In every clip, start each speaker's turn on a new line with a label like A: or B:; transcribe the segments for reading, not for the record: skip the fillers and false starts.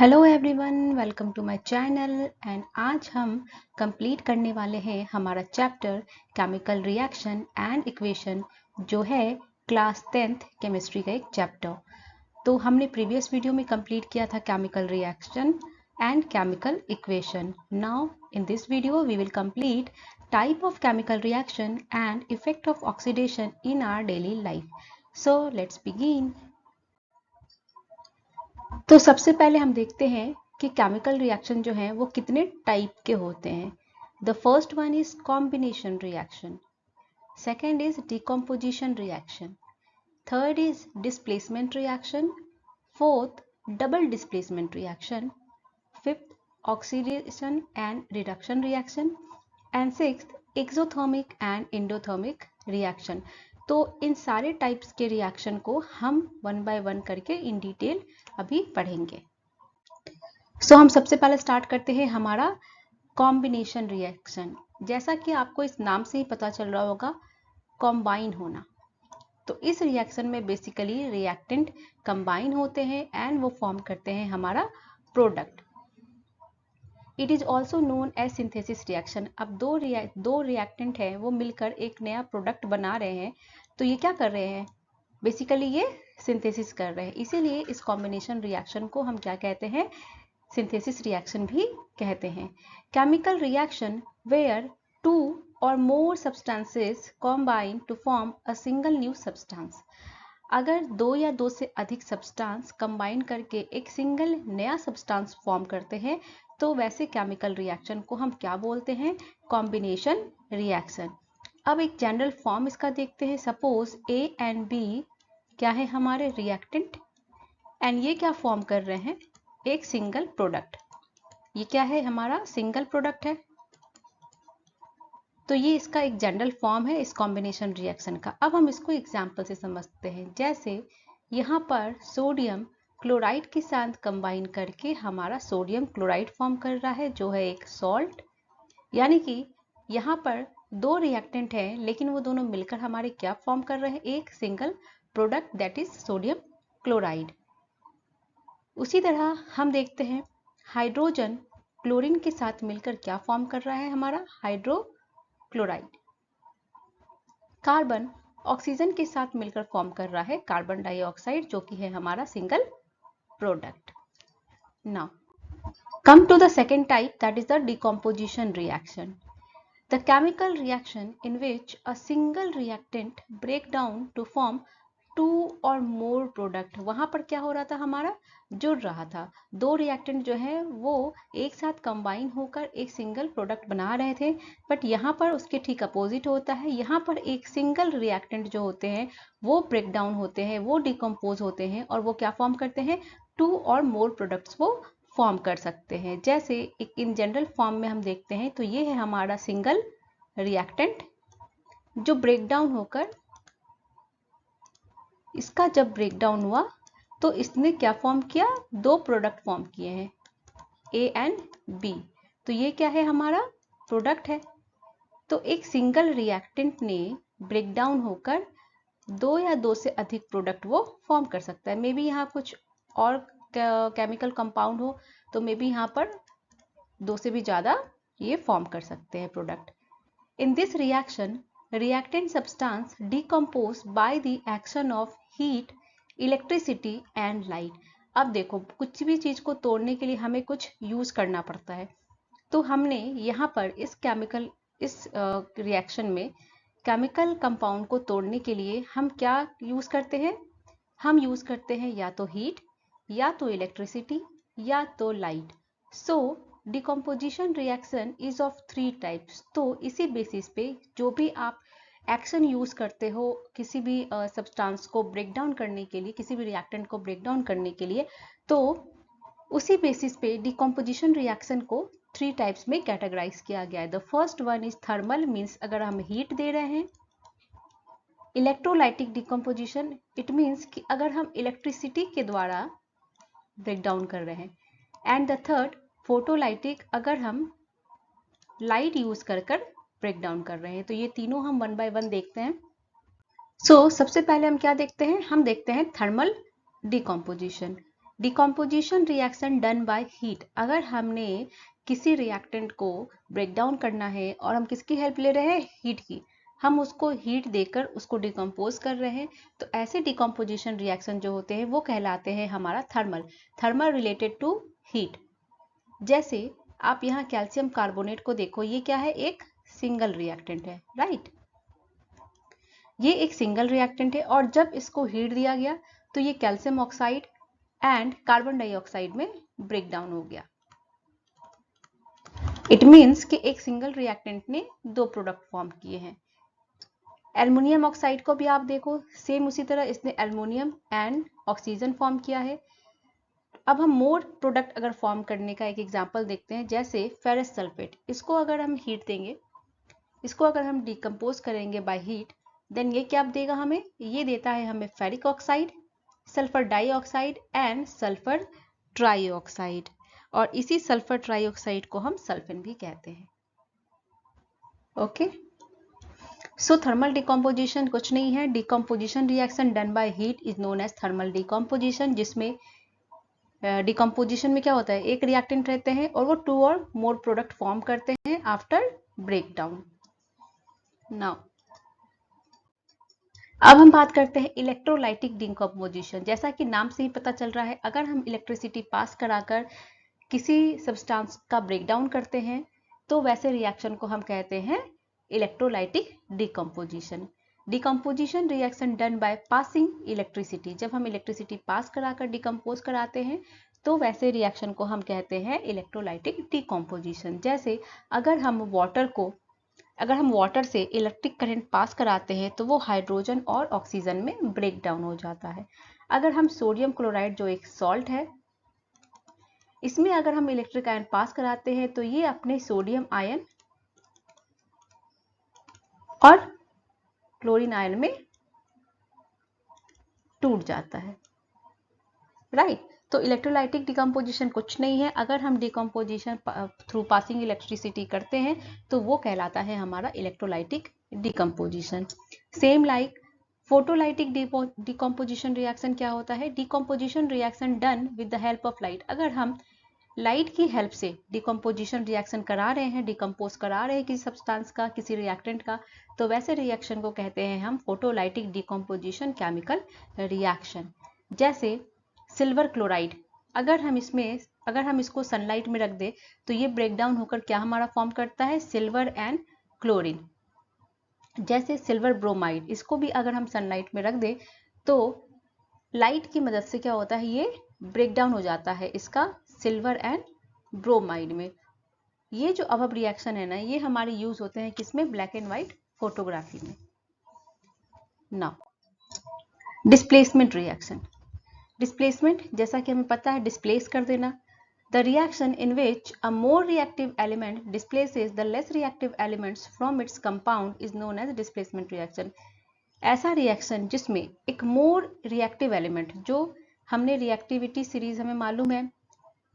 A: Hello everyone, welcome to my channel. And आज हम complete करने वाले हैं हमारा chapter chemical reaction and equation, जो है क्लास 10th केमिस्ट्री का एक चैप्टर। तो हमने प्रीवियस वीडियो में कंप्लीट किया था chemical reaction and chemical equation. Now in this video we will complete type of chemical reaction and effect of oxidation in our daily life. So let's begin. तो सबसे पहले हम देखते हैं कि केमिकल रिएक्शन जो है वो कितने टाइप के होते हैं। The first one is combination reaction, second is decomposition reaction, third is displacement reaction, fourth double displacement reaction, fifth oxidation and reduction reaction, and sixth exothermic and endothermic reaction. तो इन सारे types के reaction को हम one by one करके in detail अभी पढ़ेंगे। सो हम सबसे पहले स्टार्ट करते हैं हमारा कॉम्बिनेशन रिएक्शन। जैसा कि आपको इस नाम से ही पता चल रहा होगा, कॉम्बाइन होना। तो इस रिएक्शन में बेसिकली रिएक्टेंट कंबाइन होते हैं एंड वो फॉर्म करते हैं हमारा product. It is also known as synthesis reaction. अब दो रिएक्टेंट हैं, वो मिलकर एक नया प्रोडक्ट बना रहे हैं, तो ये क्या कर रहे हैं? बेसिकली ये सिंथेसिस कर रहे हैं, इसीलिए इस कॉम्बिनेशन रिएक्शन को हम क्या कहते हैं? सिंथेसिस रिएक्शन भी कहते हैं। Chemical reaction where two or more substances combine to form a single new substance. अगर दो या दो से अधिक सब्सटेंस कंबाइन करके एक सिंगल नया सब्सटेंस फॉर्म करते हैं, तो वैसे केमिकल रिएक्शन को हम क्या बोलते हैं? Combination reaction. अब एक जनरल फॉर्म इसका देखते हैं। सपोज ए एंड बी क्या है? हमारे रिएक्टेंट, एंड ये क्या फॉर्म कर रहे हैं? एक सिंगल प्रोडक्ट। ये क्या है? हमारा सिंगल प्रोडक्ट है। तो ये इसका एक जनरल फॉर्म है इस कॉम्बिनेशन रिएक्शन का। अब हम इसको एग्जांपल से समझते हैं। जैसे यहाँ पर सोडियम क्लोराइड के साथ कंबाइन करके हमारा सोडियम क्लोराइड फॉर्म कर रहा है, जो है एक सॉल्ट। यानी कि यहाँ पर दो रिएक्टेंट हैं, लेकिन वो दोनों मिलकर हमारे क्या फॉर्म कर रहे हैं? एक single product, that is sodium chloride. उसी तरह हम देखते हैं हाइड्रोजन क्लोरीन के साथ मिलकर क्या फॉर्म कर रहा है? हमारा हाइड्रोक्लोराइड। कार्बन ऑक्सीजन के साथ मिलकर फॉर्म कर रहा है कार्बन डाइऑक्साइड, जो कि है हमारा single product. Now come to the second type, that is the decomposition reaction. The chemical reaction in which a single reactant break down to form two or more product. वहां पर क्या हो रहा था? हमारा जुड़ रहा था। दो रिएक्टेंट जो है वो एक साथ कंबाइन होकर एक सिंगल प्रोडक्ट बना रहे थे, बट यहाँ पर उसके ठीक अपोजिट होता है। यहाँ पर एक सिंगल रिएक्टेंट जो होते हैं वो ब्रेक डाउन होते हैं, वो डिकम्पोज होते हैं, और वो क्या फॉर्म करते हैं? टू और मोर प्रोडक्ट्स वो फॉर्म कर सकते हैं। जैसे एक इन जनरल फॉर्म में हम देखते हैं, तो ये है हमारा सिंगल रिएक्टेंट जो ब्रेक डाउन होकर, इसका जब ब्रेकडाउन हुआ तो इसने क्या फॉर्म किया? दो प्रोडक्ट फॉर्म किए हैं, ए एंड बी। तो ये क्या है? हमारा प्रोडक्ट है। तो एक सिंगल रिएक्टेंट ने ब्रेकडाउन होकर दो या दो से अधिक प्रोडक्ट वो फॉर्म कर सकता है। मे बी यहाँ कुछ और केमिकल कंपाउंड हो, तो मे बी यहाँ पर दो से भी ज़्यादा ये फॉर्म कर सकते हैं product. In this reaction, reactant substance decompose by the action of heat, electricity and light. अब देखो, कुछ भी चीज को तोड़ने के लिए हमें कुछ यूज करना पड़ता है। तो हमने यहाँ पर इस रिएक्शन में केमिकल कंपाउंड को तोड़ने के लिए हम क्या यूज करते हैं? हम यूज करते हैं या तो हीट, या तो इलेक्ट्रिसिटी, या तो light. So decomposition reaction is of three types. तो इसी बेसिस पे जो भी आप एक्शन यूज करते हो किसी भी सब्सटेंस को ब्रेक डाउन करने के लिए, किसी भी रिएक्टेंट को ब्रेक डाउन करने के लिए, तो उसी बेसिस पे डिकम्पोजिशन रिएक्शन को थ्री टाइप्स में कैटेगराइज किया गया है। The first one is thermal, means अगर हम हीट दे रहे हैं। इलेक्ट्रोलाइटिक डिकम्पोजिशन, इट मीन्स कि अगर हम इलेक्ट्रिसिटी के द्वारा ब्रेक डाउन कर रहे हैं। एंड द थर्ड फोटोलाइटिक, अगर हम लाइट यूज कर ब्रेक डाउन कर रहे हैं। तो ये तीनों हम वन बाय वन देखते हैं। सो सबसे पहले हम क्या देखते हैं? हम देखते हैं thermal decomposition. Decomposition reaction done by heat, अगर हमने किसी रिएक्टेंट को ब्रेक डाउन करना है और हम किसकी हेल्प ले रहे हैं, हीट की, हम उसको हीट देकर उसको डिकम्पोज कर रहे हैं, तो ऐसे डिकम्पोजिशन रिएक्शन जो होते हैं वो कहलाते हैं हमारा थर्मल रिलेटेड टू हीट। जैसे आप यहाँ कैल्शियम कार्बोनेट को देखो, ये क्या है, एक सिंगल रिएक्टेंट है, राइट। ये एक सिंगल रिएक्टेंट है और जब इसको हीट दिया गया तो ये calcium oxide and carbon dioxide में ब्रेक डाउन हो गया। इट मीन्स कि एक सिंगल रिएक्टेंट ने दो प्रोडक्ट फॉर्म किए हैं। एल्युमिनियम ऑक्साइड को भी आप देखो, सेम उसी तरह इसने एल्युमिनियम एंड ऑक्सीजन फॉर्म किया है। अब हम मोर प्रोडक्ट अगर फॉर्म करने का एक एग्जांपल देखते हैं, जैसे फेरस सल्फेट, इसको अगर हम हीट देंगे, इसको अगर हम डिकम्पोज करेंगे बाय हीट, देन ये क्या देगा हमें, ये देता है हमें ferric oxide, sulphur dioxide and sulphur trioxide, और इसी सल्फर ट्राइऑक्साइड को हम सल्फेन भी कहते हैं। ओके, सो थर्मल डिकम्पोजिशन कुछ नहीं है, decomposition reaction done by heat is known as thermal decomposition, जिसमें डिकम्पोजिशन में क्या होता है, एक रिएक्टेंट रहते हैं और वो to or more product form करते हैं आफ्टर ब्रेक डाउन। नाउ अब हम बात करते हैं इलेक्ट्रोलाइटिक डिकम्पोजिशन। जैसा कि नाम से ही पता चल रहा है, अगर हम इलेक्ट्रिसिटी पास कराकर किसी सब्सटेंस का ब्रेक डाउन करते हैं तो वैसे रिएक्शन को हम कहते हैं electrolytic decomposition. Decomposition reaction done by passing electricity, जब हम इलेक्ट्रिसिटी पास कराकर डिकम्पोज कराते हैं तो वैसे रिएक्शन को हम कहते हैं इलेक्ट्रोलाइटिक डिकम्पोजिशन। जैसे अगर हम वाटर से इलेक्ट्रिक करंट पास कराते हैं तो वो हाइड्रोजन और ऑक्सीजन में ब्रेक डाउन हो जाता है। अगर हम सोडियम क्लोराइड, जो एक सॉल्ट है, इसमें अगर हम इलेक्ट्रिक आयन पास कराते हैं तो ये अपने सोडियम आयन और क्लोरीन आयन में टूट जाता है, राइट। तो इलेक्ट्रोलाइटिक डिकम्पोजिशन कुछ नहीं है, अगर हम डिकम्पोजिशन थ्रू पासिंग इलेक्ट्रिसिटी करते हैं तो वो कहलाता है हमारा electrolytic decomposition. Same like photolytic decomposition reaction क्या होता है, decomposition reaction done with the help of light. अगर हम लाइट की हेल्प से डिकम्पोजिशन रिएक्शन करा रहे हैं, डिकम्पोज करा रहे हैं किसी सब्सटेंस का, किसी रिएक्टेंट का, तो वैसे रिएक्शन को कहते हैं हम फोटोलाइटिक डिकम्पोजिशन केमिकल रिएक्शन। जैसे सिल्वर क्लोराइड, अगर हम इसको सनलाइट में रख दे तो ये ब्रेक डाउन होकर क्या हमारा फॉर्म करता है, सिल्वर एंड क्लोरीन। जैसे सिल्वर ब्रोमाइड, इसको भी अगर हम सनलाइट में रख दे तो लाइट की मदद से क्या होता है, ये ब्रेक डाउन हो जाता है इसका सिल्वर एंड ब्रोमाइड में। ये जो अब रिएक्शन है ना, ये हमारे यूज होते हैं किसमें, ब्लैक एंड व्हाइट फोटोग्राफी में। Now displacement reaction. डिस्प्लेसमेंट, जैसा कि हमें पता है, डिस्प्लेस कर देना। The reaction in which a more reactive element displaces the less reactive elements from its compound is known as displacement reaction. ऐसा रिएक्शन जिसमें एक मोर रिएक्टिव एलिमेंट, जो हमने रिएक्टिविटी सीरीज हमें मालूम है,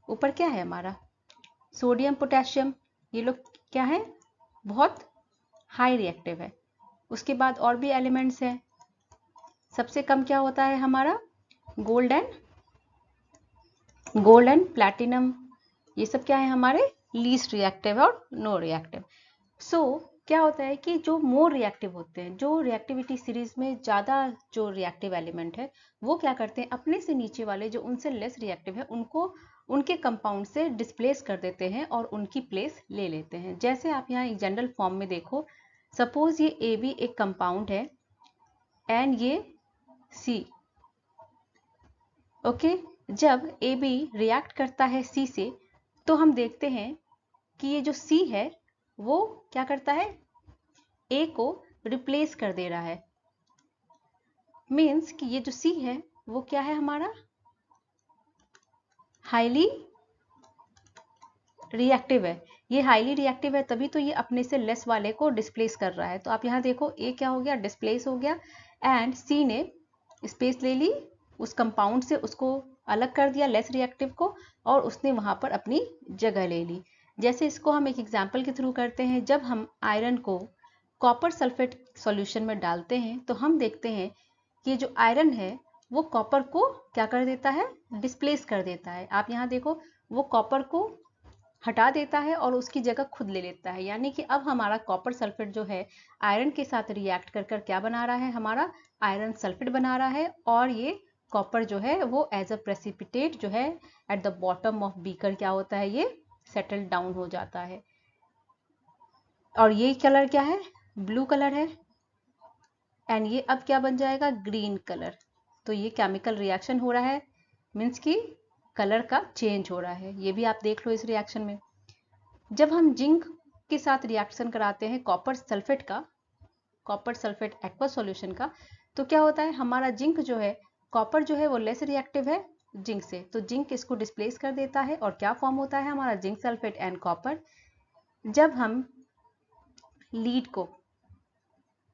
A: ऊपर क्या है हमारा सोडियम पोटेशियम, ये लोग क्या है, बहुत हाई रिएक्टिव है। उसके बाद और भी एलिमेंट्स हैं, सबसे कम क्या होता है हमारा गोल्ड एंड प्लैटिनम, ये सब क्या है हमारे लीस्ट रिएक्टिव और नो रिएक्टिव। सो क्या होता है कि जो मोर रिएक्टिव होते हैं, जो रिएक्टिविटी सीरीज में ज़्यादा जो रिएक्टिव एलिमेंट है, वो क्या करते हैं, अपने से नीचे वाले जो उनसे लेस रिएक्टिव है उनको उनके कंपाउंड से डिस्प्लेस कर देते हैं और उनकी प्लेस ले लेते हैं। जैसे आप यहाँ एक जनरल फॉर्म में देखो, सपोज ये AB एक कंपाउंड है एंड ये C, ओके। जब AB रिएक्ट करता है C से तो हम देखते हैं कि ये जो C है वो क्या करता है, A को रिप्लेस कर दे रहा है। मीन्स कि ये जो C है वो क्या है हमारा हाईली रिएक्टिव है। ये हाईली रिएक्टिव है तभी तो ये अपने से लेस वाले को डिस्प्लेस कर रहा है। तो आप यहाँ देखो A क्या हो गया, डिस्प्लेस हो गया एंड C ने स्पेस ले ली उस कंपाउंड से, उसको अलग कर दिया लेस रिएक्टिव को, और उसने वहां पर अपनी जगह ले ली। जैसे इसको हम एक एग्जांपल के थ्रू करते हैं, जब हम आयरन को कॉपर सल्फेट सॉल्यूशन में डालते हैं तो हम देखते हैं कि जो आयरन है वो कॉपर को क्या कर देता है, डिस्प्लेस कर देता है। आप यहाँ देखो, वो कॉपर को हटा देता है और उसकी जगह खुद ले लेता है, यानी कि अब हमारा कॉपर सल्फेट जो है आयरन के साथ रिएक्ट कर कर क्या बना रहा है, हमारा आयरन सल्फेट बना रहा है। और ये कॉपर जो है वो एज अ प्रेसिपिटेट जो है at the bottom of beaker क्या होता है, ये सेटल डाउन हो जाता है। और ये कलर क्या है, ब्लू कलर है, एंड ये अब क्या बन जाएगा, ग्रीन कलर। तो ये केमिकल रिएक्शन हो रहा है, मीन्स कि कलर का चेंज हो रहा है। ये भी आप देख लो इस रिएक्शन में। जब हम जिंक के साथ रिएक्शन कराते हैं कॉपर सल्फेट का, कॉपर सल्फेट एक्वा सॉल्यूशन का, तो क्या होता है, हमारा जिंक जो है, कॉपर जो है वो लेस रिएक्टिव है जिंक से, तो जिंक इसको डिस्प्लेस कर देता है और क्या फॉर्म होता है हमारा जिंक सल्फेट एंड कॉपर। जब हम लीड को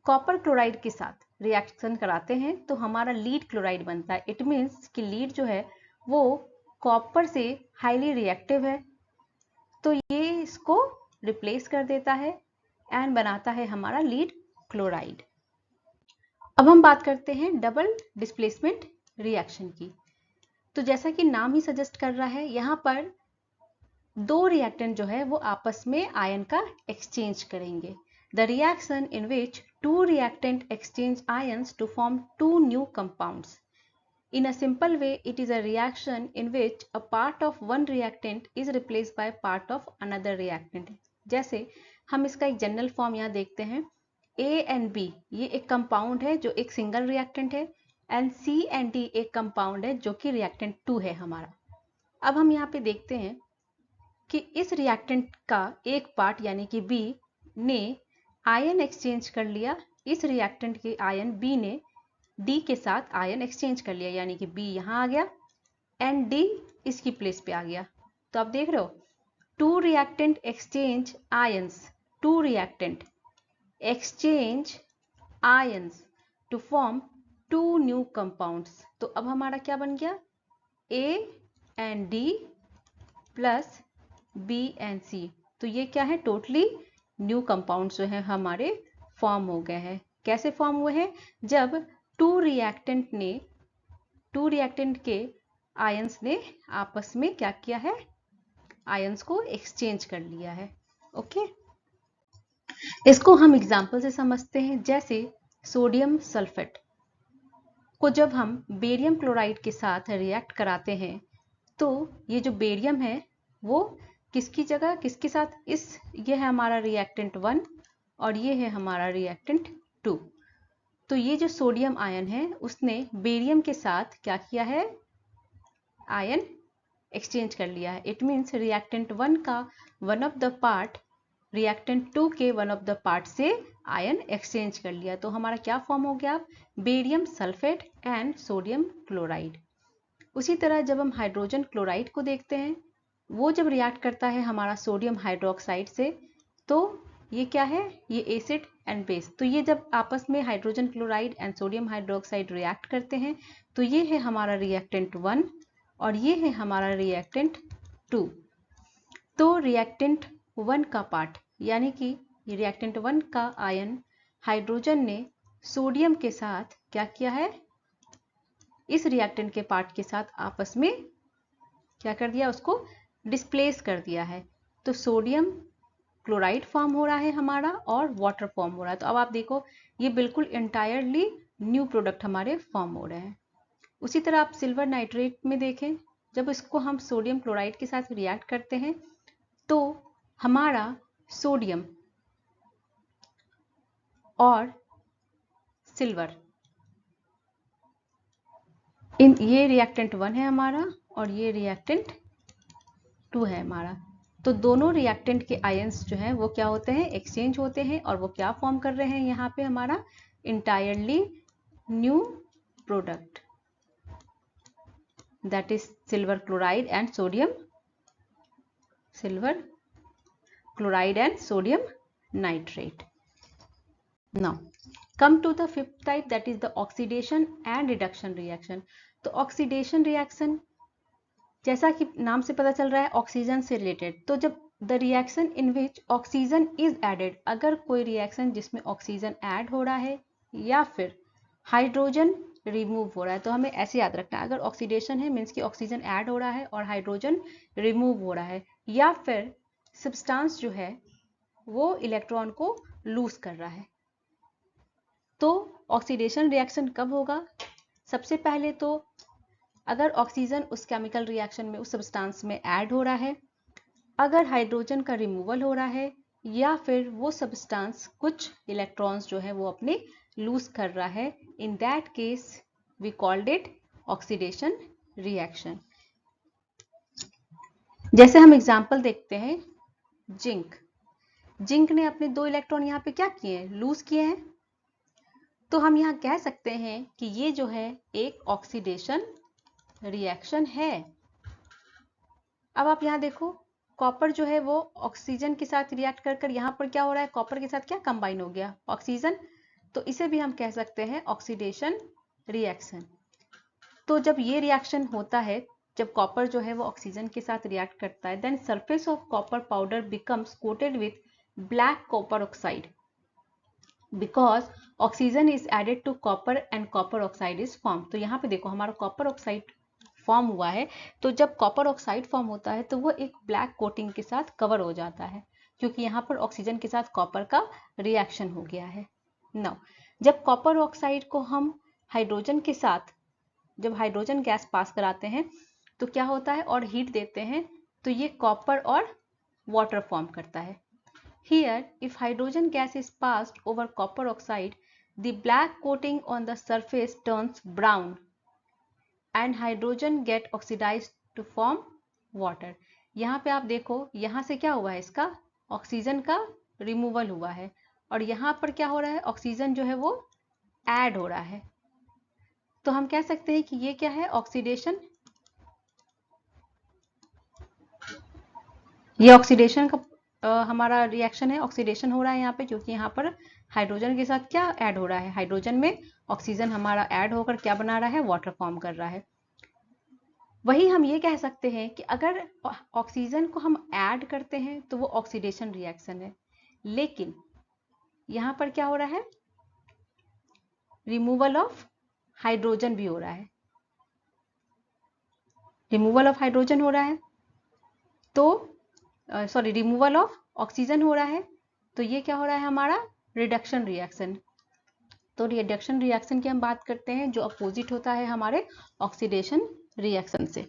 A: कॉपर क्लोराइड के साथ रिएक्शन कराते हैं तो हमारा लीड क्लोराइड बनता है। इट मीन्स कि लीड जो है वो कॉपर से हाईली रिएक्टिव है, तो ये इसको रिप्लेस कर देता है एंड बनाता है हमारा लीड क्लोराइड। अब हम बात करते हैं डबल डिस्प्लेसमेंट रिएक्शन की। तो जैसा कि नाम ही सजेस्ट कर रहा है, यहाँ पर दो रिएक्टेंट जो है वो आपस में आयन का एक्सचेंज करेंगे। The reaction in which two reactant exchange ions to form two new compounds. In a simple way, it is a reaction in which a part of one reactant is replaced by part of another reactant. जैसे हम इसका एक general form यहाँ देखते हैं, A and B ये एक compound है जो एक सिंगल रिएक्टेंट है, एंड C and D एक कंपाउंड है जो कि रिएक्टेंट 2 है हमारा। अब हम यहाँ पे देखते हैं कि इस रिएक्टेंट का एक पार्ट यानी कि B ने आयन एक्सचेंज कर लिया, इस रिएक्टेंट के आयन B ने D के साथ आयन एक्सचेंज कर लिया, यानी कि B यहाँ आ गया एंड D इसकी प्लेस पे आ गया। तो आप देख रहे हो, two reactant exchange ions, two reactant exchange ions to form two new compounds. तो अब हमारा क्या बन गया, A and D plus B and C। तो ये क्या है, टोटली न्यू कंपाउंड्स जो है हमारे फॉर्म हो गए हैं। कैसे फॉर्म हुए हैं, जब टू रिएक्टेंट के आयंस ने आपस में क्या किया है, आयंस को एक्सचेंज कर लिया है। ओके, इसको हम एग्जांपल से समझते हैं। जैसे सोडियम सल्फेट को जब हम बेरियम क्लोराइड के साथ रिएक्ट कराते हैं तो ये जो बेरियम है वो किसकी जगह किसके साथ, ये है हमारा रिएक्टेंट 1 और ये है हमारा रिएक्टेंट 2। तो ये जो सोडियम आयन है उसने बेरियम के साथ क्या किया है, आयन एक्सचेंज कर लिया है। इट मीन्स रिएक्टेंट 1 का one of the part reactant 2 के वन ऑफ द पार्ट से आयन एक्सचेंज कर लिया। तो हमारा क्या फॉर्म हो गया, barium sulphate and sodium chloride. उसी तरह जब हम हाइड्रोजन क्लोराइड को देखते हैं, वो जब रिएक्ट करता है हमारा सोडियम हाइड्रोक्साइड से, तो ये क्या है, ये एसिड एंड बेस। तो ये जब आपस में hydrogen chloride and sodium hydroxide react करते हैं तो ये है हमारा रिएक्टेंट 1 और ये है हमारा रिएक्टेंट 2। तो रिएक्टेंट 1 का पार्ट यानी कि रिएक्टेंट 1 का आयन हाइड्रोजन ने सोडियम के साथ क्या किया है, इस रिएक्टेंट के पार्ट के साथ आपस में क्या कर दिया, उसको डिस्प्लेस कर दिया है। तो सोडियम क्लोराइड फॉर्म हो रहा है हमारा और वाटर फॉर्म हो रहा है। तो अब आप देखो ये बिल्कुल एंटायरली न्यू प्रोडक्ट हमारे फॉर्म हो रहे हैं। उसी तरह आप सिल्वर नाइट्रेट में देखें, जब इसको हम सोडियम क्लोराइड के साथ रिएक्ट करते हैं तो हमारा सोडियम और सिल्वर, ये रिएक्टेंट 1 है हमारा और ये रिएक्टेंट 2 है हमारा। तो दोनों रिएक्टेंट के आयंस जो हैं वो क्या होते हैं, एक्सचेंज होते हैं और वो क्या फॉर्म कर रहे हैं यहाँ पे हमारा entirely new product, that is silver chloride and sodium, silver chloride and sodium nitrate. Now come to the fifth type, that is the oxidation and reduction reaction. तो ऑक्सीडेशन रिएक्शन जैसा कि नाम से पता चल रहा है ऑक्सीजन से रिलेटेड। तो जब the reaction in which oxygen is added, अगर कोई रिएक्शन जिसमें ऑक्सीजन ऐड हो रहा है या फिर हाइड्रोजन रिमूव हो रहा है। तो हमें ऐसे याद रखना है, अगर ऑक्सीडेशन है मीन्स कि ऑक्सीजन ऐड हो रहा है और हाइड्रोजन रिमूव हो रहा है, या फिर सब्सटेंस जो है वो इलेक्ट्रॉन को लूज कर रहा है। तो ऑक्सीडेशन रिएक्शन कब होगा? सबसे पहले तो अगर ऑक्सीजन उस केमिकल रिएक्शन में उस सब्सटेंस में ऐड हो रहा है, अगर हाइड्रोजन का रिमूवल हो रहा है, या फिर वो सब्सटेंस कुछ इलेक्ट्रॉन्स जो है वो अपने लूज कर रहा है, in that case we called it oxidation reaction. जैसे हम एग्जांपल देखते हैं, जिंक ने अपने 2 इलेक्ट्रॉन यहाँ पे क्या किए हैं? लूज किए हैं। तो हम यहाँ कह सकते हैं कि ये जो है एक ऑक्सीडेशन रिएक्शन है। अब आप यहाँ देखो, कॉपर जो है वो ऑक्सीजन के साथ रिएक्ट कर कर यहाँ पर क्या हो रहा है? कॉपर के साथ क्या कंबाइन हो गया? ऑक्सीजन। तो इसे भी हम कह सकते हैं ऑक्सीडेशन रिएक्शन। तो जब ये रिएक्शन होता है, जब कॉपर जो है वो ऑक्सीजन के साथ रिएक्ट करता है, then surface of copper powder becomes coated with black copper oxide because oxygen is added to copper and copper oxide is form. तो यहाँ पे देखो हमारा कॉपर ऑक्साइड फॉर्म हुआ है। तो जब कॉपर ऑक्साइड फॉर्म होता है तो वो एक ब्लैक कोटिंग के साथ कवर हो जाता है, क्योंकि यहाँ पर ऑक्सीजन के साथ कॉपर का रिएक्शन हो गया है। नाउ जब कॉपर ऑक्साइड को हम हाइड्रोजन के साथ, जब हाइड्रोजन गैस पास कराते हैं तो क्या होता है, और हीट देते हैं, तो ये कॉपर और वाटर फॉर्म करता है। Here, if hydrogen gas is passed over copper oxide, the black coating on the surface turns brown and hydrogen get oxidized to form water. यहाँ पे आप देखो, यहाँ से क्या हुआ है? इसका ऑक्सीजन का रिमूवल हुआ है, और यहाँ पर क्या हो रहा है? ऑक्सीजन जो है वो ऐड हो रहा है। तो हम कह सकते हैं कि ये क्या है? ऑक्सीडेशन। ये ऑक्सीडेशन का हमारा रिएक्शन है, ऑक्सीडेशन हो रहा है यहाँ पे, क्योंकि यहाँ पर हाइड्रोजन के साथ क्या ऐड हो रहा है? हाइड्रोजन में ऑक्सीजन हमारा ऐड होकर क्या बना रहा है? वाटर फॉर्म कर रहा है। वही हम ये कह सकते हैं कि अगर ऑक्सीजन को हम ऐड करते हैं तो वो ऑक्सीडेशन रिएक्शन है, लेकिन यहाँ पर क्या हो रहा है? रिमूवल ऑफ हाइड्रोजन भी हो रहा है, रिमूवल ऑफ हाइड्रोजन हो रहा है, तो सॉरी रिमूवल ऑफ ऑक्सीजन हो रहा है। तो ये क्या हो रहा है? हमारा रिडक्शन रिएक्शन। तो रिडक्शन रिएक्शन की हम बात करते हैं जो अपोजिट होता है हमारे ऑक्सीडेशन रिएक्शन से।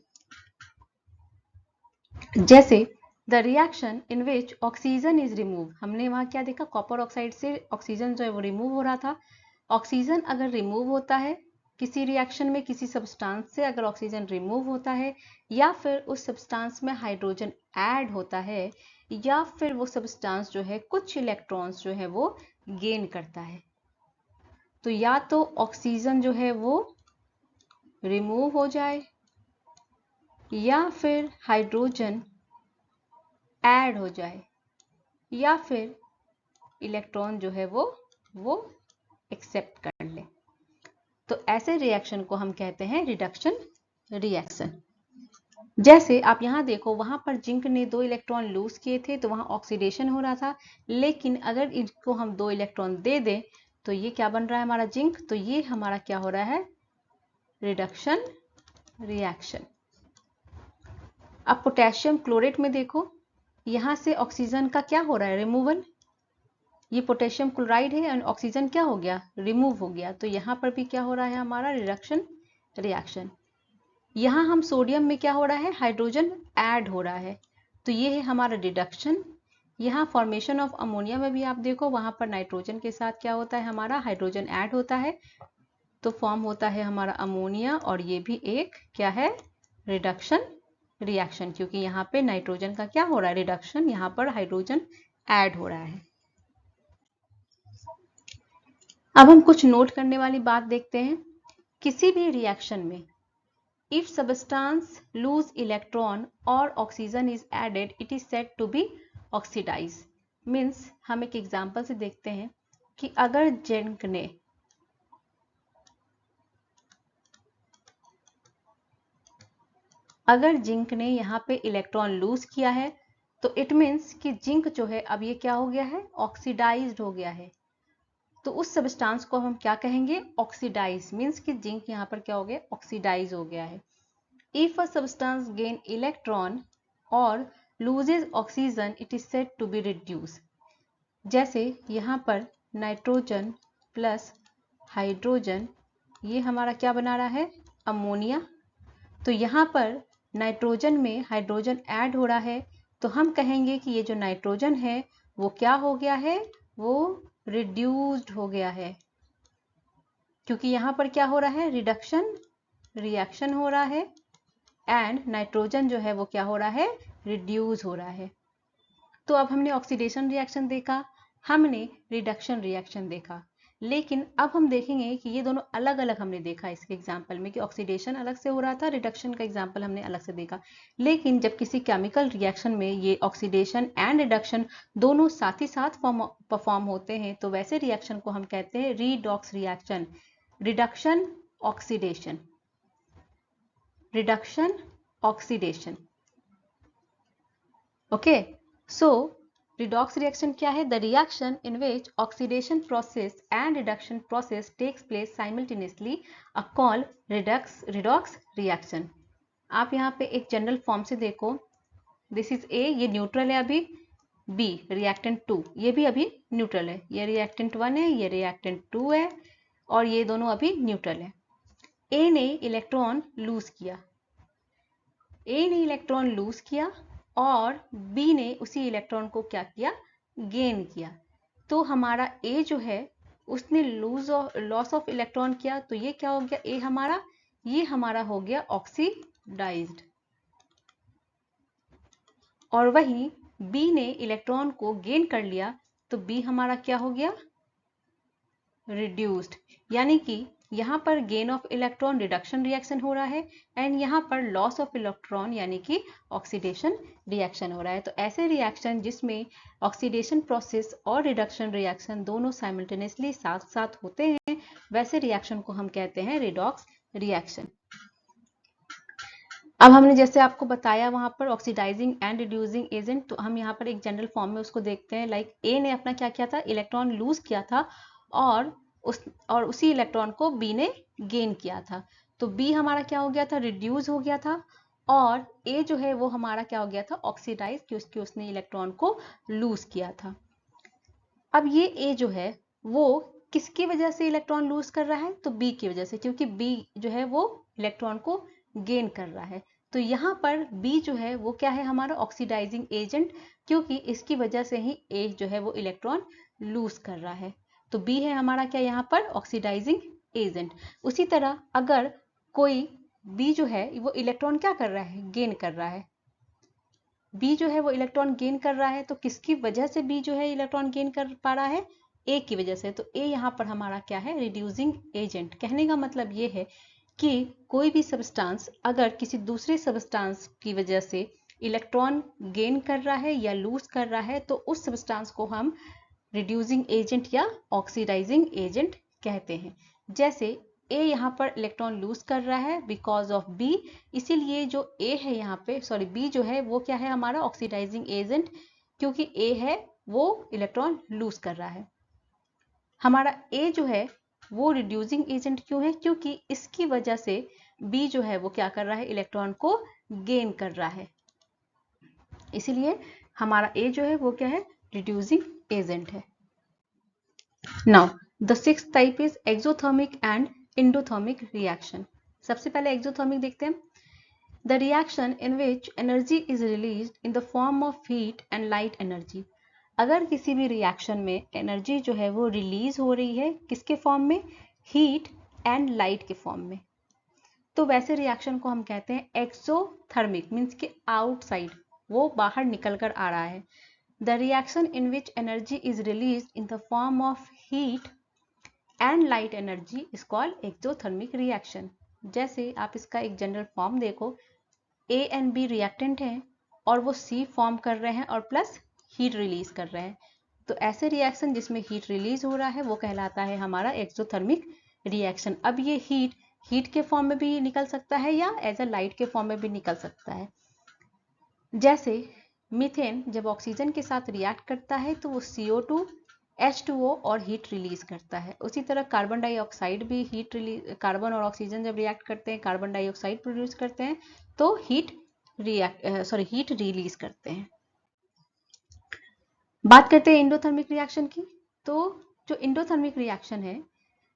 A: जैसे the reaction in which oxygen is remove, हमने वहां क्या देखा? कॉपर ऑक्साइड से ऑक्सीजन जो है वो रिमूव हो रहा था। ऑक्सीजन अगर रिमूव होता है किसी रिएक्शन में, किसी सब्सटेंस से अगर ऑक्सीजन रिमूव होता है, या फिर उस सब्सटेंस में हाइड्रोजन ऐड होता है, या फिर वो सब्सटेंस जो है कुछ इलेक्ट्रॉन्स जो है वो गेन करता है, तो या तो ऑक्सीजन जो है वो रिमूव हो जाए, या फिर हाइड्रोजन ऐड हो जाए, या फिर इलेक्ट्रॉन जो है वो एक्सेप्ट कर ले। तो ऐसे रिएक्शन को हम कहते हैं रिडक्शन रिएक्शन। जैसे आप यहाँ देखो, वहां पर जिंक ने 2 इलेक्ट्रॉन लूज किए थे तो वहां ऑक्सीडेशन हो रहा था, लेकिन अगर इनको हम 2 इलेक्ट्रॉन दे दें तो ये क्या बन रहा है? हमारा जिंक। तो ये हमारा क्या हो रहा है? Reduction reaction. अब पोटेशियम क्लोरेट में देखो, यहां से ऑक्सीजन का क्या हो रहा है? रिमूवल। ये पोटेशियम क्लोराइड है और ऑक्सीजन क्या हो गया? रिमूव हो गया। तो यहाँ पर भी क्या हो रहा है? हमारा रिडक्शन रिएक्शन। यहाँ हम सोडियम में क्या हो रहा है? हाइड्रोजन ऐड हो रहा है, तो ये है हमारा रिडक्शन। यहाँ फॉर्मेशन ऑफ अमोनिया में भी आप देखो, वहां पर नाइट्रोजन के साथ क्या होता है? हमारा हाइड्रोजन ऐड होता है, तो फॉर्म होता है हमारा अमोनिया, और ये भी एक क्या है? रिडक्शन रिएक्शन, क्योंकि यहाँ पे नाइट्रोजन का क्या हो रहा है? रिडक्शन। यहाँ पर हाइड्रोजन ऐड हो रहा है। अब हम कुछ नोट करने वाली बात देखते हैं। किसी भी रिएक्शन में इफ सब्सटेंस लूज इलेक्ट्रॉन और oxygen is added, it is said to be oxidise. Means हम एक एग्जांपल से देखते हैं कि अगर जिंक ने यहाँ पे इलेक्ट्रॉन लूज किया है, तो इट मीन्स कि जिंक जो है अब ये क्या हो गया है? ऑक्सीडाइज्ड हो गया है। तो उस सब्सटेंस को हम क्या कहेंगे, ऑक्सीडाइज, मीन्स कि जिंक यहाँ पर क्या हो गया, ऑक्सीडाइज हो गया है। If a substance gain electron और loses oxygen it is said to be reduce. जैसे यहाँ पर नाइट्रोजन प्लस हाइड्रोजन, ये हमारा क्या बना रहा है, अमोनिया। तो यहाँ पर नाइट्रोजन में हाइड्रोजन ऐड हो रहा है, तो हम कहेंगे कि ये जो नाइट्रोजन है वो क्या हो गया है, वो रिड्यूस्ड हो गया है, क्योंकि यहाँ पर क्या हो रहा है, रिडक्शन रिएक्शन हो रहा है एंड नाइट्रोजन जो है वो क्या हो रहा है, रिड्यूस हो रहा है। तो अब हमने ऑक्सीडेशन रिएक्शन देखा, हमने रिडक्शन रिएक्शन देखा, लेकिन अब हम देखेंगे कि ये दोनों अलग अलग हमने देखा इसके एग्जाम्पल में, कि ऑक्सीडेशन अलग से हो रहा था, रिडक्शन का एग्जाम्पल हमने अलग से देखा। लेकिन जब किसी केमिकल रिएक्शन में ये ऑक्सीडेशन एंड रिडक्शन दोनों साथ ही साथ परफॉर्म होते हैं, तो वैसे रिएक्शन को हम कहते हैं redox reaction, reduction oxidation, reduction oxidation. Okay, so redox reaction क्या है, the reaction in which oxidation process and reduction process takes place simultaneously are called redox reaction। आप यहाँ पे एक जनरल फॉर्म से देखो, दिस इज ए, ये neutral है अभी, बी रिएक्टेंट 2, ये भी अभी न्यूट्रल है, ये रिएक्टेंट 1 है, ये रिएक्टेंट 2 है, और ये दोनों अभी न्यूट्रल है। ए ने इलेक्ट्रॉन लूज किया, ए ने इलेक्ट्रॉन लूज किया और बी ने उसी इलेक्ट्रॉन को क्या किया, गेन किया। तो हमारा ए जो है उसने लॉस ऑफ इलेक्ट्रॉन किया, तो ये क्या हो गया, ए हमारा, ये हमारा हो गया ऑक्सीडाइज्ड। और वहीं बी ने इलेक्ट्रॉन को गेन कर लिया, तो बी हमारा क्या हो गया, रिड्यूस्ड। यानी कि यहाँ पर gain of electron reduction reaction हो रहा है एंड यहाँ पर लॉस ऑफ इलेक्ट्रॉन यानी कि ऑक्सीडेशन रिएक्शन हो रहा है। तो ऐसे रिएक्शन जिसमें ऑक्सीडेशन प्रोसेस और रिडक्शन रिएक्शन दोनों साइमल्टेनियसली साथ साथ होते हैं, वैसे रिएक्शन को हम कहते हैं रिडॉक्स रिएक्शन। अब हमने जैसे आपको बताया वहां पर ऑक्सीडाइजिंग एंड रिड्यूसिंग एजेंट, तो हम यहाँ पर एक जनरल फॉर्म में उसको देखते हैं। लाइक ए ने अपना क्या किया था, इलेक्ट्रॉन लूज किया था और उसी इलेक्ट्रॉन को बी ने गेन किया था, तो बी हमारा क्या हो गया था, रिड्यूस हो गया था, और ए जो है वो हमारा क्या हो गया था, ऑक्सीडाइज, क्योंकि उसने इलेक्ट्रॉन को लूज किया था। अब ये ए जो है वो किसकी वजह से इलेक्ट्रॉन लूज कर रहा है, तो बी की वजह से, क्योंकि बी जो है वो इलेक्ट्रॉन को गेन कर रहा है। तो यहाँ पर बी जो है वो क्या है, हमारा ऑक्सीडाइजिंग एजेंट, क्योंकि इसकी वजह से ही ए जो है वो इलेक्ट्रॉन लूज कर रहा है। तो बी है हमारा क्या यहाँ पर, ऑक्सीडाइजिंग एजेंट। उसी तरह अगर कोई बी जो है वो इलेक्ट्रॉन क्या कर रहा है, गेन कर रहा है, बी जो है वो इलेक्ट्रॉन गेन कर रहा है, तो किसकी वजह से बी जो है इलेक्ट्रॉन गेन कर पा रहा है, ए की वजह से। तो ए यहाँ पर हमारा क्या है, रिड्यूसिंग एजेंट। कहने का मतलब ये है कि कोई भी सब्सटेंस अगर किसी दूसरे सब्सटेंस की वजह से इलेक्ट्रॉन गेन कर रहा है या लूज कर रहा है, तो उस सब्सटेंस को हम रिड्यूसिंग एजेंट या ऑक्सीडाइजिंग एजेंट कहते हैं। जैसे ए यहाँ पर इलेक्ट्रॉन लूज कर रहा है बिकॉज ऑफ बी, इसीलिए जो ए है यहाँ पे, सॉरी बी जो है वो क्या है हमारा ऑक्सीडाइजिंग एजेंट, क्योंकि ए है वो इलेक्ट्रॉन लूज कर रहा है। हमारा ए जो है वो रिड्यूसिंग एजेंट क्यों है, क्योंकि इसकी वजह से बी जो है वो क्या कर रहा है, इलेक्ट्रॉन को गेन कर रहा है, इसीलिए हमारा ए जो है वो क्या है, रिड्यूसिंग एजेंट है। Now the sixth type is exothermic and endothermic reaction. सबसे पहले एक्सोथर्मिक देखते हैं। The reaction in which energy is released in the form of heat and light energy. अगर किसी भी रिएक्शन में एनर्जी जो है वो रिलीज हो रही है, किसके फॉर्म में, हीट एंड लाइट के फॉर्म में, तो वैसे रिएक्शन को हम कहते हैं एक्सोथर्मिक, मीन्स के आउटसाइड, वो बाहर निकल कर आ रहा है। The reaction in which energy is released in the form of heat and light energy is called exothermic reaction। जैसे आप इसका एक जनरल फॉर्म देखो, A and B रिएक्टेंट हैं और वो C फॉर्म कर रहे हैं और प्लस हीट रिलीज कर रहे हैं, तो ऐसे रिएक्शन जिसमें हीट रिलीज हो रहा है वो कहलाता है हमारा एक्सोथर्मिक रिएक्शन। अब ये हीट के फॉर्म में भी निकल सकता है या एज अ लाइट के फॉर्म में भी निकल सकता है। जैसे मीथेन जब ऑक्सीजन के साथ रिएक्ट करता है तो वो CO2 H2O और हीट रिलीज करता है। उसी तरह कार्बन डाइऑक्साइड भी हीट रिलीज, कार्बन और ऑक्सीजन जब रिएक्ट करते हैं, कार्बन डाइऑक्साइड प्रोड्यूस करते हैं तो हीट रिलीज करते हैं। बात करते हैं एंडोथर्मिक रिएक्शन की। तो जो एंडोथर्मिक रिएक्शन है,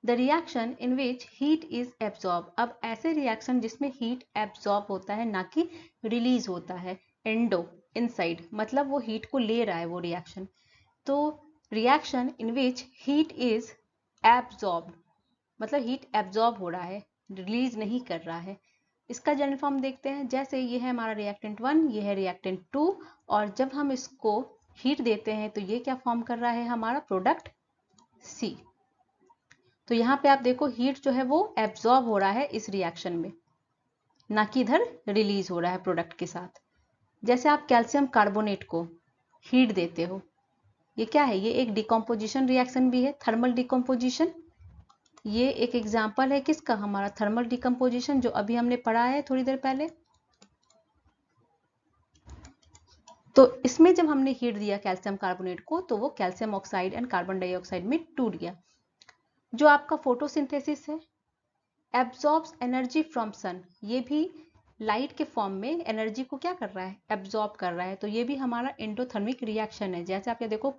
A: the reaction in which heat is absorb. अब ऐसे रिएक्शन जिसमें हीट एब्जॉर्ब होता है ना कि रिलीज होता है। एंडो इनसाइड मतलब वो हीट को ले रहा है वो रिएक्शन। तो reaction in which heat is absorb मतलब हीट एब्जॉर्ब हो रहा है, रिलीज नहीं कर रहा है। इसका जनरल फॉर्म देखते हैं। जैसे ये है हमारा रिएक्टेंट 1, ये है रिएक्टेंट 2, और जब हम इसको हीट देते हैं तो ये क्या फॉर्म कर रहा है, हमारा प्रोडक्ट C। तो यहाँ पे आप देखो हीट जो है वो एब्जॉर्ब हो रहा है इस रिएक्शन में, ना कि इधर रिलीज हो रहा है प्रोडक्ट के साथ। जैसे आप कैल्शियम कार्बोनेट को हीट देते हो, ये क्या है, ये एक डिकम्पोजिशन रिएक्शन भी है, थर्मल डिकम्पोजिशन। ये एक एग्जाम्पल है किसका, हमारा थर्मल डिकम्पोजिशन, जो अभी हमने पढ़ा है थोड़ी देर पहले। तो इसमें जब हमने हीट दिया कैल्शियम कार्बोनेट को तो वो calcium oxide and carbon dioxide में टूट गया। जो आपका फोटोसिंथेसिस है, एब्जॉर्ब्स एनर्जी फ्रॉम सन, ये भी लाइट के फॉर्म में एनर्जी को क्या कर रहा है, एब्जॉर्ब कर रहा है। तो ये भी हमारा एंडोथर्मिक रिएक्शन है। जैसे आप ये देखो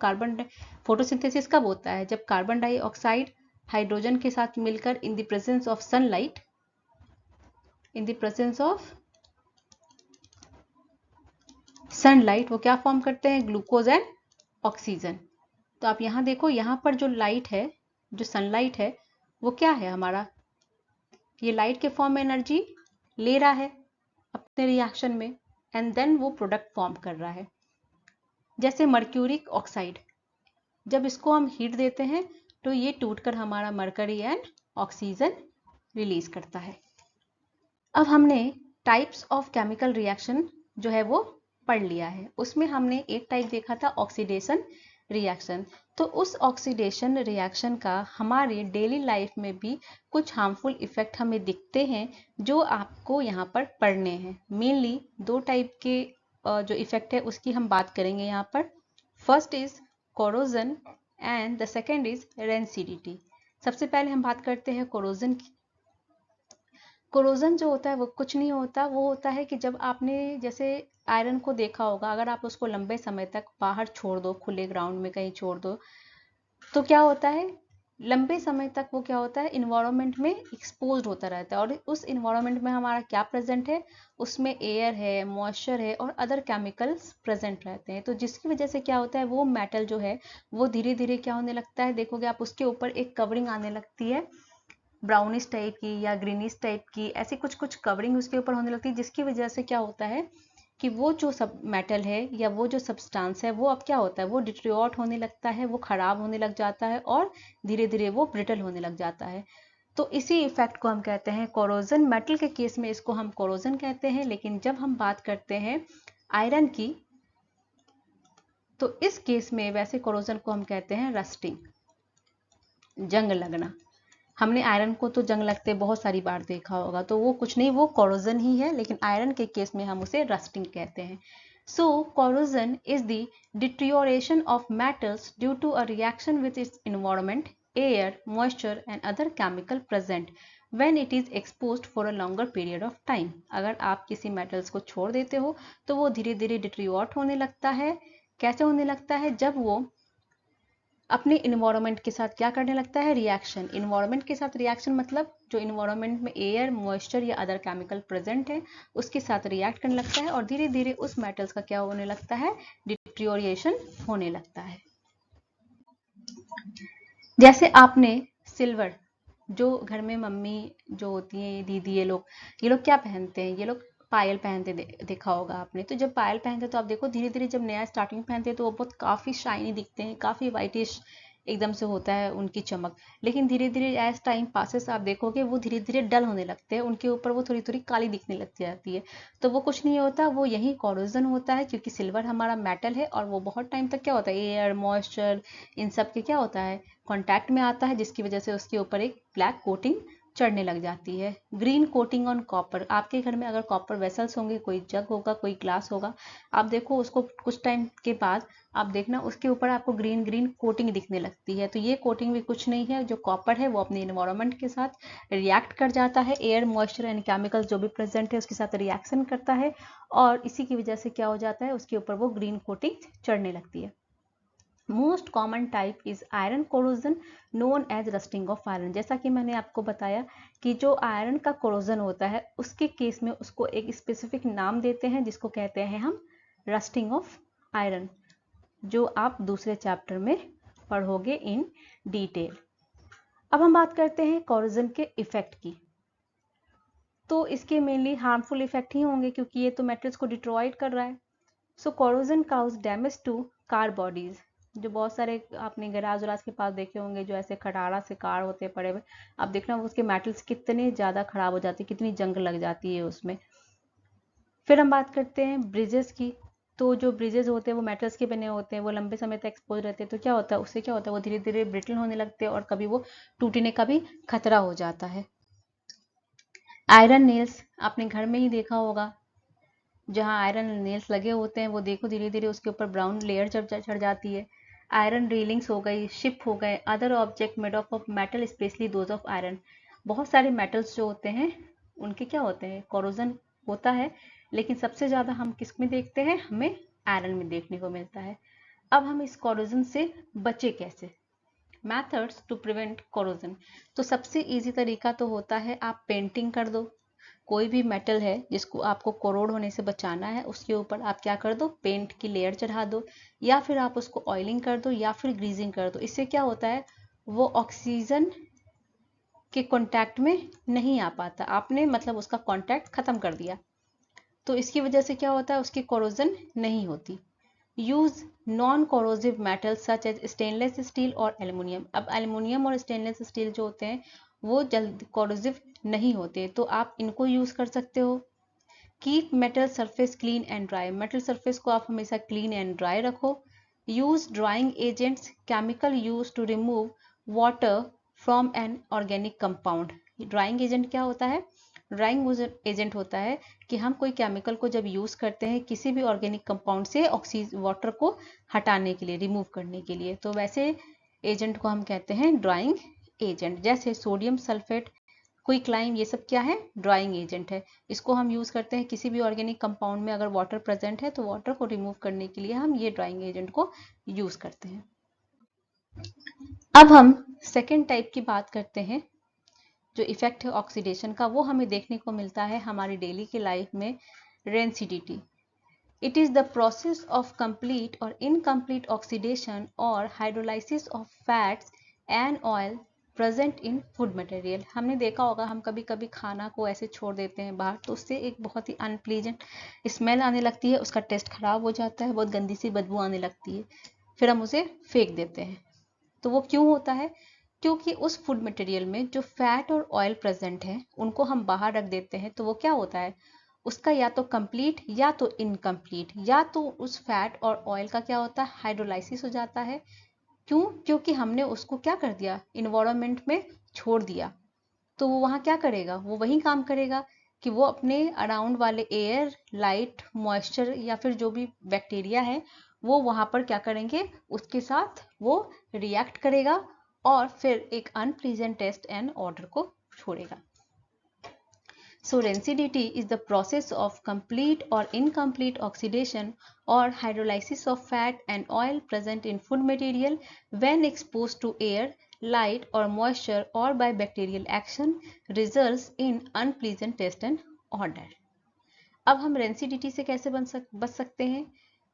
A: फोटोसिंथेसिस कब होता है, जब कार्बन डाइऑक्साइड हाइड्रोजन के साथ मिलकर in the presence of sunlight, in the presence of sunlight वो क्या फॉर्म करते हैं, ग्लूकोज एंड ऑक्सीजन। तो आप यहाँ देखो, यहाँ पर जो लाइट है, जो सनलाइट है, वो क्या है हमारा, ये लाइट के फॉर्म में एनर्जी ले रहा है अपने रिएक्शन में, एंड देन वो प्रोडक्ट फॉर्म कर रहा है। जैसे मर्क्यूरिक ऑक्साइड, जब इसको हम हीट देते हैं तो ये टूटकर हमारा मरकरी एंड ऑक्सीजन रिलीज करता है। अब हमने टाइप्स ऑफ केमिकल रिएक्शन जो है वो पढ़ लिया है। उसमें हमने एक टाइप देखा था ऑक्सीडेशन रिएक्शन। तो उस ऑक्सीडेशन रिएक्शन का हमारे डेली लाइफ में भी कुछ हार्मफुल इफेक्ट हमें दिखते हैं, जो आपको यहाँ पर पढ़ने हैं। मेनली दो टाइप के जो इफेक्ट है उसकी हम बात करेंगे यहाँ पर। First is corrosion and the second is rancidity. सबसे पहले हम बात करते हैं कोरोजन की। कोरोजन जो होता है वो कुछ नहीं होता, वो होता है कि जब आपने जैसे आयरन को देखा होगा, अगर आप उसको लंबे समय तक बाहर छोड़ दो, खुले ग्राउंड में कहीं छोड़ दो, तो क्या होता है, लंबे समय तक वो क्या होता है, इन्वायरमेंट में एक्सपोज्ड होता रहता है। और उस इन्वायरमेंट में हमारा क्या प्रेजेंट है, उसमें एयर है, मॉइस्चर है और अदर केमिकल्स प्रेजेंट रहते हैं। तो जिसकी वजह से क्या होता है, वो मेटल जो है वो धीरे धीरे क्या होने लगता है, देखोगे आप उसके ऊपर एक कवरिंग आने लगती है, ब्राउनिश टाइप की या ग्रीनिश टाइप की, ऐसी कुछ कुछ कवरिंग उसके ऊपर होने लगती है। जिसकी वजह से क्या होता है कि वो जो सब मेटल है या वो जो सब्सटेंस है वो अब क्या होता है, वो डिट्रियोट होने लगता है, वो खराब होने लग जाता है और धीरे धीरे वो ब्रिटल होने लग जाता है। तो इसी इफेक्ट को हम कहते हैं कोरोजन। मेटल के केस में इसको हम कोरोजन कहते हैं, लेकिन जब हम बात करते हैं आयरन की तो इस केस में वैसे कोरोजन को हम कहते हैं रस्टिंग, जंग लगना। हमने आयरन को तो जंग लगते बहुत सारी बार देखा होगा, तो वो कुछ नहीं, वो कोरोजन ही है, लेकिन आयरन के केस में हम उसे रस्टिंग कहते हैं। So corrosion is the deterioration of metals due to a reaction with its environment, air, moisture and other chemical present when it is exposed for a longer period of time। अगर आप किसी metals को छोड़ देते हो तो वो धीरे धीरे डिट्रियोट होने लगता है। कैसे होने लगता है, जब वो अपने इन्वायरमेंट के साथ क्या करने लगता है, रिएक्शन। इन्वायरमेंट के साथ रिएक्शन मतलब जो इन्वायरमेंट में एयर, मॉइस्चर या अदर केमिकल प्रेजेंट है उसके साथ रिएक्ट करने लगता है और धीरे धीरे उस मेटल्स का क्या होने लगता है, डिट्रियोरेशन होने लगता है। जैसे आपने सिल्वर, जो घर में मम्मी जो होती है, दीदी, ये लोग क्या पहनते हैं, ये लोग पायल पहनते देखा होगा आपने। तो जब पायल पहनते तो आप देखो धीरे धीरे जब नया स्टार्टिंग पहनते हैं तो वो बहुत काफ़ी शाइनी दिखते हैं, काफ़ी वाइटिश एकदम से होता है उनकी चमक। लेकिन धीरे धीरे एज टाइम पासेस आप देखोगे वो धीरे धीरे डल होने लगते हैं, उनके ऊपर वो थोड़ी थोड़ी काली दिखने लग जाती है। तो वो कुछ नहीं होता, वो यही कोरोजन होता है, क्योंकि सिल्वर हमारा मेटल है और वो बहुत टाइम तक क्या होता है, एयर, मॉइस्चर, इन सब के क्या होता है, कॉन्टैक्ट में आता है, जिसकी वजह से उसके ऊपर एक ब्लैक कोटिंग चढ़ने लग जाती है। ग्रीन कोटिंग ऑन कॉपर, आपके घर में अगर कॉपर वेसल्स होंगे, कोई जग होगा, कोई ग्लास होगा, आप देखो उसको कुछ टाइम के बाद आप देखना उसके ऊपर आपको ग्रीन ग्रीन कोटिंग दिखने लगती है। तो ये कोटिंग भी कुछ नहीं है, जो कॉपर है वो अपने इन्वायरमेंट के साथ रिएक्ट कर जाता है, एयर मॉइस्चर एंड केमिकल्स जो भी प्रेजेंट है उसके साथ रिएक्शन करता है, और इसी की वजह से क्या हो जाता है, उसके ऊपर वो ग्रीन कोटिंग चढ़ने लगती है। Most common type is iron corrosion known as rusting of iron. जैसा कि मैंने आपको बताया कि जो आयरन का कोरोजन होता है उसके केस में उसको एक स्पेसिफिक नाम देते हैं जिसको कहते हैं हम रस्टिंग ऑफ आयरन, जो आप दूसरे चैप्टर में पढ़ोगे इन डिटेल। अब हम बात करते हैं कोरोजन के इफेक्ट की। तो इसके मेनली हार्मफुल इफेक्ट ही होंगे क्योंकि ये तो मेटल्स को डिस्ट्रॉयड कर रहा है। So corrosion cause damage to car bodies. जो बहुत सारे आपने गैराज वराज के पास देखे होंगे जो ऐसे खटारा से कार होते हैं पड़े हुए, आप देखना उसके मेटल्स कितने ज़्यादा खराब हो जाते हैं, कितनी जंग लग जाती है उसमें। फिर हम बात करते हैं ब्रिजेस की। तो जो ब्रिजेस होते हैं वो मेटल्स के बने होते हैं, वो लंबे समय तक एक्सपोज रहते हैं, तो क्या होता है उससे, क्या होता है वो धीरे धीरे ब्रिटल होने लगते हैं और कभी वो टूटने का भी खतरा हो जाता है। आयरन नेल्स आपने घर में ही देखा होगा, जहाँ आयरन नेल्स लगे होते हैं वो देखो धीरे धीरे उसके ऊपर ब्राउन लेयर चढ़ जाती है। आयरन रेलिंग्स हो गई, शिप हो गए, other object made of metal specially those of iron. बहुत सारे मेटल्स जो होते हैं उनके क्या होते हैं, कोरोजन होता है, लेकिन सबसे ज़्यादा हम किस में देखते हैं, हमें आयरन में देखने को मिलता है। अब हम इस कोरोजन से बचे कैसे, मैथड्स टू प्रिवेंट कोरोजन। तो सबसे इजी तरीका तो होता है आप पेंटिंग कर दो। कोई भी मेटल है जिसको आपको कोरोड होने से बचाना है उसके ऊपर आप क्या कर दो, पेंट की लेयर चढ़ा दो, या फिर आप उसको ऑयलिंग कर दो या फिर ग्रीजिंग कर दो। इससे क्या होता है वो ऑक्सीजन के कांटेक्ट में नहीं आ पाता, आपने मतलब उसका कांटेक्ट खत्म कर दिया, तो इसकी वजह से क्या होता है उसकी कोरोजन नहीं होती। Use non corrosive metals such as stainless steel और एल्युमिनियम। अब एल्युमिनियम और स्टेनलेस स्टील जो होते हैं वो जल्द कोरोसिव नहीं होते, तो आप इनको यूज कर सकते हो। Keep metal surface clean and dry. Metal surface को आप हमेशा क्लीन एंड ड्राई रखो। Use drying agents, chemical use to remove water from an organic compound. Drying agent क्या होता है, ड्राइंग एजेंट होता है कि हम कोई केमिकल को जब यूज करते हैं किसी भी ऑर्गेनिक कंपाउंड से ऑक्सीजन वाटर को हटाने के लिए, रिमूव करने के लिए, तो वैसे एजेंट को हम कहते हैं ड्राइंग एजेंट। जैसे सोडियम सल्फेट, क्विकलाइम, ये सब क्या है, ड्राइंग एजेंट है। इसको हम यूज करते हैं किसी भी ऑर्गेनिक कंपाउंड में अगर वाटर प्रेजेंट है तो वाटर को रिमूव करने के लिए हम ये ड्राइंग एजेंट को यूज करते हैं। अब हम सेकेंड टाइप की बात करते हैं जो इफेक्ट है ऑक्सीडेशन का, वो हमें देखने को मिलता है हमारी डेली की लाइफ में, rancidity. It is the process of complete और इनकम्प्लीट ऑक्सीडेशन और hydrolysis of fats and oil present in food material. हमने देखा होगा हम कभी कभी खाना को ऐसे छोड़ देते हैं बाहर तो उससे एक बहुत ही अनप्लीजेंट स्मेल आने लगती है, उसका टेस्ट खराब हो जाता है, बहुत गंदी सी बदबू आने लगती है, फिर हम उसे फेंक देते हैं। तो वो क्यों होता है, क्योंकि उस फूड मटेरियल में जो फैट और ऑयल प्रेजेंट है उनको हम बाहर रख देते हैं, तो वो क्या होता है उसका या तो कंप्लीट या तो इनकम्प्लीट, या तो उस फैट और ऑयल का क्या होता है हाइड्रोलाइसिस हो जाता है। क्यों, क्योंकि हमने उसको क्या कर दिया, इन्वायरमेंट में छोड़ दिया, तो वो वहाँ क्या करेगा, वो वही काम करेगा कि वो अपने अराउंड वाले एयर, लाइट, मॉइस्चर या फिर जो भी बैक्टीरिया है वो वहाँ पर क्या करेंगे, उसके साथ वो रिएक्ट करेगा और फिर एक अनप्लीजेंट टेस्ट एंड ऑर्डर को छोड़ेगा। So rancidity is the process of complete or incomplete oxidation or hydrolysis of fat and oil present in food material when exposed to air, light or moisture or by bacterial action results in unpleasant taste and odor. अब हम rancidity से कैसे बच सकते हैं,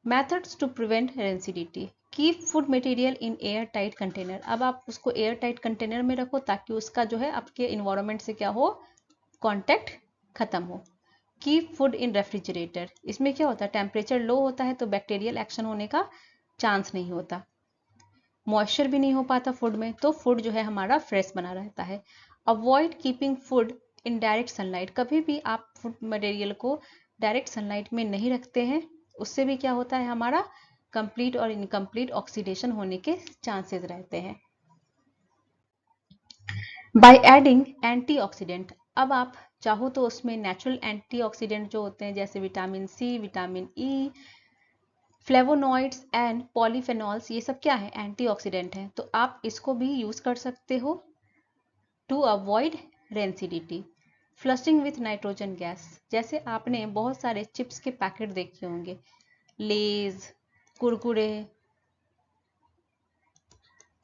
A: methods to prevent rancidity. Keep food material in air tight container. अब आप उसको एयर टाइट कंटेनर में रखो ताकि उसका जो है आपके इन्वायरमेंट से क्या हो, कांटेक्ट खत्म हो। Keep food in refrigerator. इसमें क्या होता है टेम्परेचर लो होता है तो बैक्टीरियल एक्शन होने का चांस नहीं होता, मॉइस्चर भी नहीं हो पाता फूड में, तो फूड जो है हमारा फ्रेश बना रहता है। Avoid keeping food in direct sunlight. कभी भी आप फूड मटेरियल को डायरेक्ट सनलाइट में नहीं रखते हैं, उससे भी क्या होता है हमारा कंप्लीट और इनकम्प्लीट ऑक्सीडेशन होने के चांसेस रहते हैं। बाय एडिंग एंटीऑक्सीडेंट, अब आप चाहो तो उसमें नेचुरल एंटीऑक्सीडेंट जो होते हैं जैसे vitamin C, vitamin E, flavonoids and polyphenols, ये सब क्या है, एंटीऑक्सीडेंट हैं, तो आप इसको भी यूज कर सकते हो to avoid rancidity. Flushing with nitrogen gas, जैसे आपने बहुत सारे चिप्स के पैकेट देखे होंगे, लेज, कुरकुरे,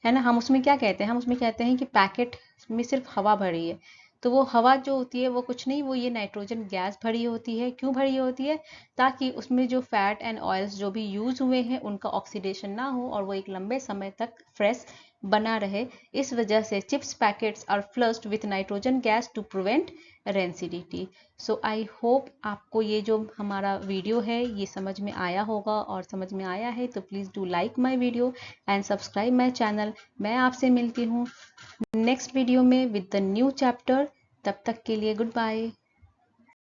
A: है ना, हम उसमें क्या कहते हैं, हम उसमें कहते हैं कि पैकेट में सिर्फ हवा भरी है, तो वो हवा जो होती है वो कुछ नहीं, वो ये नाइट्रोजन गैस भरी होती है। क्यों भरी होती है, ताकि उसमें जो फैट एंड ऑयल्स जो भी यूज हुए हैं उनका ऑक्सीडेशन ना हो और वो एक लंबे समय तक फ्रेश बना रहे। इस वजह से chips packets are flushed with nitrogen gas to prevent rancidity. So I hope आपको ये जो हमारा वीडियो है ये समझ में आया होगा, और समझ में आया है तो please do like my video and subscribe my channel. मैं आपसे मिलती हूँ नेक्स्ट वीडियो में विद द न्यू चैप्टर। तब तक के लिए गुड बाय।